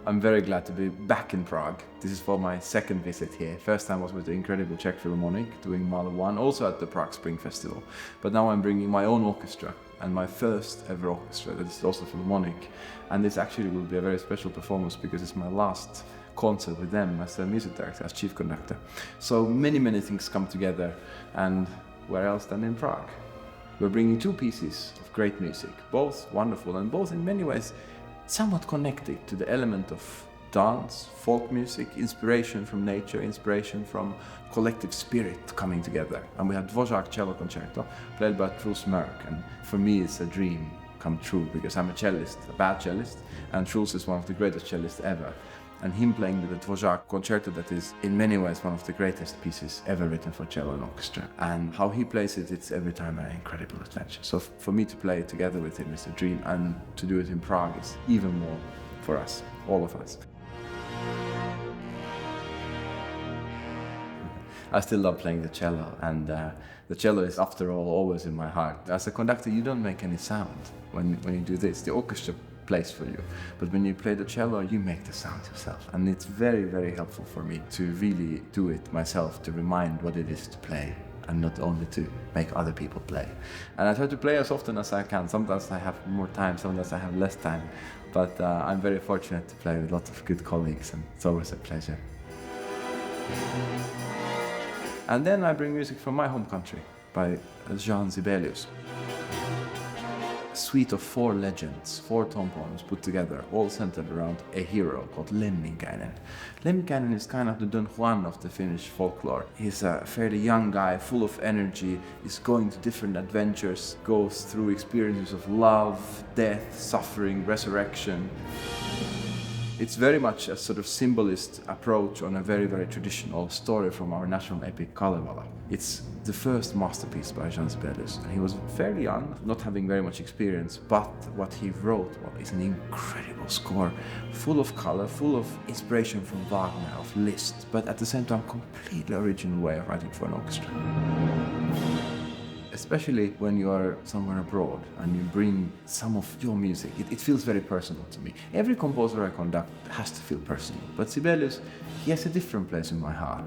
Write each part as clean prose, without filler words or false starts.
I'm very glad to be back in Prague. This is for my second visit here. First time was with the incredible Czech Philharmonic, doing Mahler 1, also at the Prague Spring Festival. But now I'm bringing my own orchestra, and my first ever orchestra, that is the Oslo Philharmonic. And this actually will be a very special performance because it's my last concert with them as a music director, as chief conductor. So many things come together, and where else than in Prague? We're bringing two pieces of great music, both wonderful and both in many ways somewhat connected to the element of dance, folk music, inspiration from nature, inspiration from collective spirit coming together. And we have Dvořák cello concerto played by Truls Mørk, and for me it's a dream come true because I'm a cellist, a bad cellist, and Truls is one of the greatest cellists ever. And him playing the Dvořák concerto, that is in many ways one of the greatest pieces ever written for cello and orchestra. And how he plays it, it's every time an incredible adventure. So for me to play it together with him is a dream, and to do it in Prague is even more for us, all of us. I still love playing the cello, and the cello is, after all, always in my heart. As a conductor, you don't make any sound when you do this. The orchestra plays for you, but when you play the cello, you make the sound yourself, and it's very helpful for me to really do it myself, to remind what it is to play, and not only to make other people play. And I try to play as often as I can. Sometimes I have more time, sometimes I have less time, but I'm very fortunate to play with lots of good colleagues, and it's always a pleasure. And then I bring music from my home country by Jean Sibelius. A suite of 4 legends, 4 tone poems put together, all centered around a hero called Lemminkäinen. Lemminkäinen is kind of the Don Juan of the Finnish folklore. He's a fairly young guy, full of energy, is going to different adventures, goes through experiences of love, death, suffering, resurrection. It's very much a sort of symbolist approach on a very traditional story from our national epic Kalevala. It's the first masterpiece by Jean Sibelius, and he was fairly young, not having very much experience, but what he wrote is an incredible score, full of color, full of inspiration from Wagner, of Liszt, but at the same time completely original way of writing for an orchestra. Especially when you are somewhere abroad and you bring some of your music, it feels very personal to me. Every composer I conduct has to feel personal, but Sibelius, he has a different place in my heart.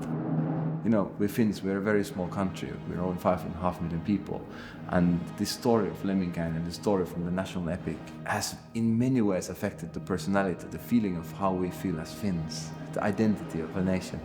You know, we Finns, we're a very small country, we're only 5.5 million people, and this story of Lemminkäinen, the story from the national epic, has in many ways affected the personality, the feeling of how we feel as Finns, the identity of a nation.